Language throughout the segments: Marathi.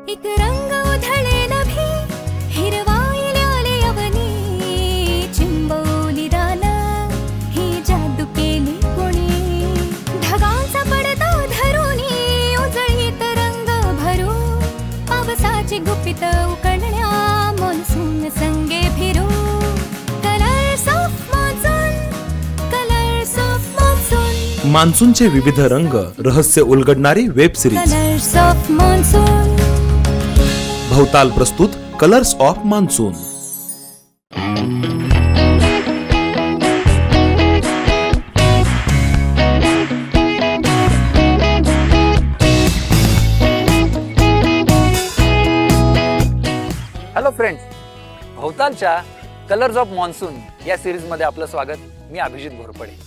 एक रंग उधळे नभी हिरवाईले अवनी चिंबवली दान ही जादू केली कोणी ढगांचा पडदा धरुनी उजळीत रंग भरू पावसाची गुपित उकळण्या मान्सून संगे फिरू colours of monsoon colours of monsoon मान्सूनचे विविध रंग रहस्य उलगडणारी web series colours of monsoon Bhavtal प्रस्तुत colours of monsoon. Hello friends, भवतालच्या कलर्स ऑफ मान्सून या सिरीजमध्ये आपलं स्वागत. मी अभिजित घोरपडे.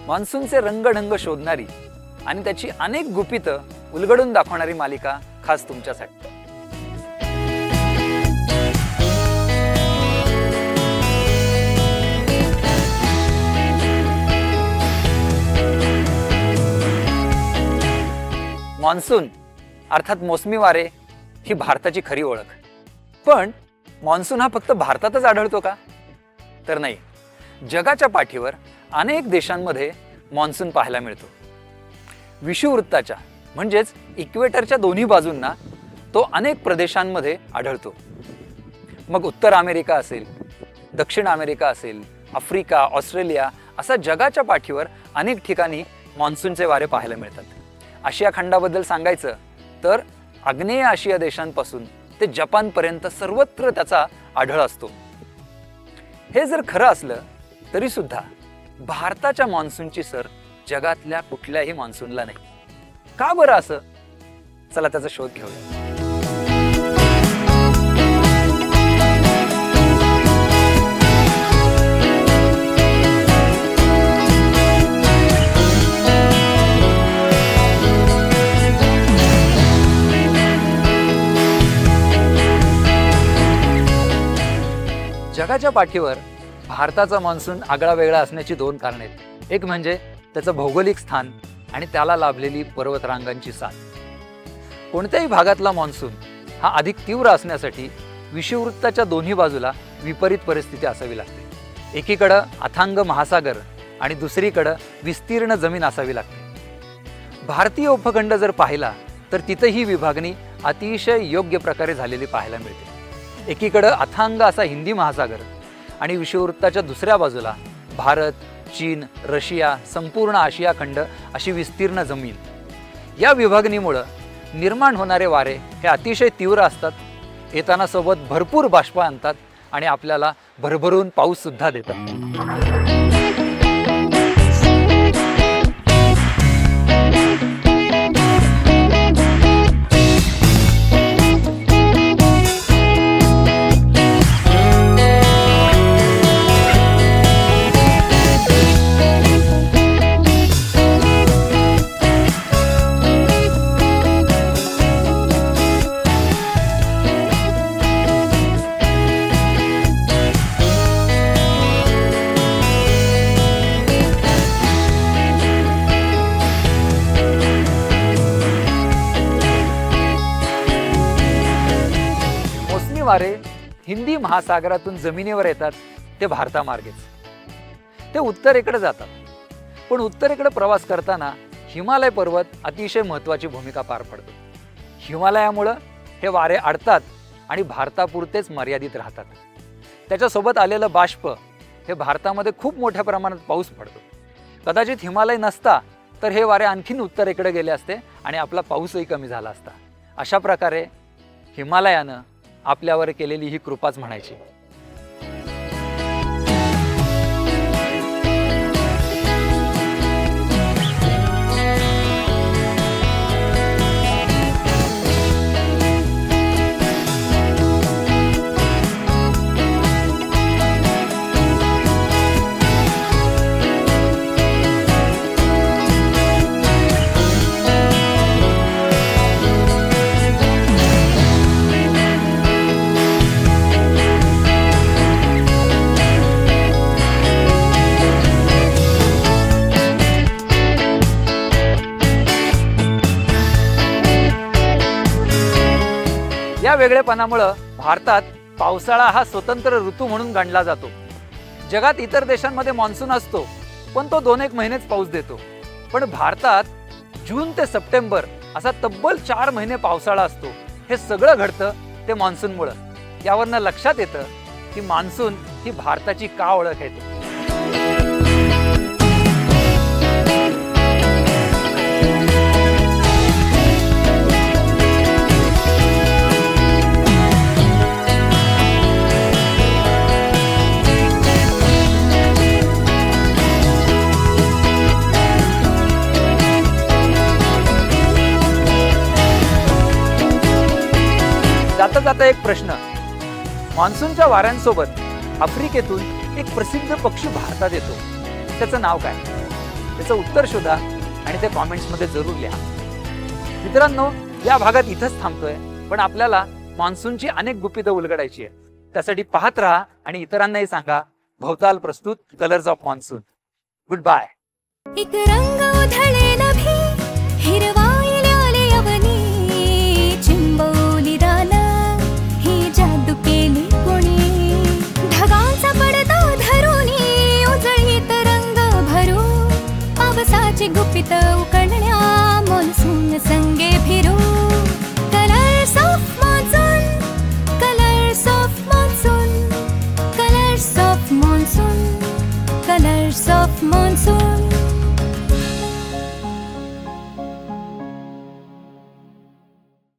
मान्सूनचे रंगढंग शोधणारी आणि त्याची अनेक गुपितं उलगडून दाखवणारी मालिका खास तुमच्यासाठी. मान्सून अर्थात मोसमी वारे ही भारताची खरी ओळख. पण मान्सून हा फक्त भारतातच आढळतो का? तर नाही. जगाच्या पाठीवर अनेक देशांमध्ये मान्सून पाहायला मिळतो. विषुववृत्ताच्या म्हणजेच इक्वेटरच्या दोन्ही बाजूंना तो अनेक प्रदेशांमध्ये आढळतो. मग उत्तर अमेरिका असेल, दक्षिण अमेरिका असेल, आफ्रिका, ऑस्ट्रेलिया असा जगाच्या पाठीवर अनेक ठिकाणी मान्सूनचे वारे पाहायला मिळतात. आशिया खंडाबद्दल सांगायचं तर आग्नेय आशिया देशांपासून ते जपानपर्यंत सर्वत्र त्याचा आढळ असतो. हे जर खरं असलं तरी सुद्धा भारताच्या मान्सूनची सर जगातल्या कुठल्याही मान्सूनला नाही. का बरं असं? चला त्याचा शोध घेऊया. जगाच्या पाठीवर भारताचा मान्सून आगळा वेगळा असण्याची दोन कारणे आहेत. एक म्हणजे त्याचं भौगोलिक स्थान आणि त्याला लाभलेली पर्वतरांगांची साथ. कोणत्याही भागातला मान्सून हा अधिक तीव्र असण्यासाठी विषुववृत्ताच्या दोन्ही बाजूला विपरीत परिस्थिती असावी लागते. एकीकडं अथांग महासागर आणि दुसरीकडं विस्तीर्ण जमीन असावी लागते. भारतीय उपखंड जर पाहिला तर तिथं ही विभागणी अतिशय योग्य प्रकारे झालेली पाहायला मिळते. एकीकडं अथांग असा हिंदी महासागर आणि विषुववृत्ताच्या दुसऱ्या बाजूला भारत, चीन, रशिया, संपूर्ण आशिया खंड अशी विस्तीर्ण जमीन. या विभागणीमुळं निर्माण होणारे वारे हे अतिशय तीव्र असतात. येताना सोबत भरपूर बाष्प आणतात आणि आपल्याला भरभरून पाऊस सुद्धा देतात. वारे हिंदी महासागरातून जमिनीवर येतात ते भारतामार्गेच. ते उत्तरेकडे जातात. पण उत्तरेकडे प्रवास करताना हिमालय पर्वत अतिशय महत्त्वाची भूमिका पार पडतो. हिमालयामुळं हे वारे अडतात आणि भारतापुरतेच मर्यादित राहतात. त्याच्यासोबत आलेलं बाष्प हे भारतामध्ये खूप मोठ्या प्रमाणात पाऊस पडतो. कदाचित हिमालय नसता तर हे वारे आणखीन उत्तरेकडे गेले असते आणि आपला पाऊसही कमी झाला असता. अशा प्रकारे हिमालयानं आपल्यावर केलेली ही कृपाच म्हणायची. या वेगळेपणामुळं भारतात पावसाळा हा स्वतंत्र ऋतू म्हणून गणला जातो. जगात इतर देशांमध्ये मान्सून असतो, पण तो 2-1 महिनेच पाऊस देतो. पण भारतात जून ते सप्टेंबर असा तब्बल 4 महिने पावसाळा असतो. हे सगळं घडतं ते मान्सूनमुळं. यावरनं लक्षात येतं की मान्सून ही भारताची का ओळख आहे. जाता जाता एक प्रश्न. मान्सूनच्या वाऱ्यांसोबत आफ्रिकेतून एक प्रसिद्ध पक्षी भारतात येतो. त्याचं नाव काय? त्याचं उत्तर शोधा आणि ते कॉमेंट्समध्ये जरूर लिहा. मित्रांनो, या भागात इथंच थांबतोय, पण आपल्याला मान्सूनची अनेक गुपितं उलगडायची आहे. त्यासाठी पाहत राहा आणि इतरांनाही सांगा. भवताल प्रस्तुत colours of monsoon. Good bye. एक रंग उधळे नभी, हिरवाई आले अवनी, चिंबवली राना ही जादू केली कोणी. ढगांचा पडदा धरुनी उजळीत रंग भरून, पावसाची गुपित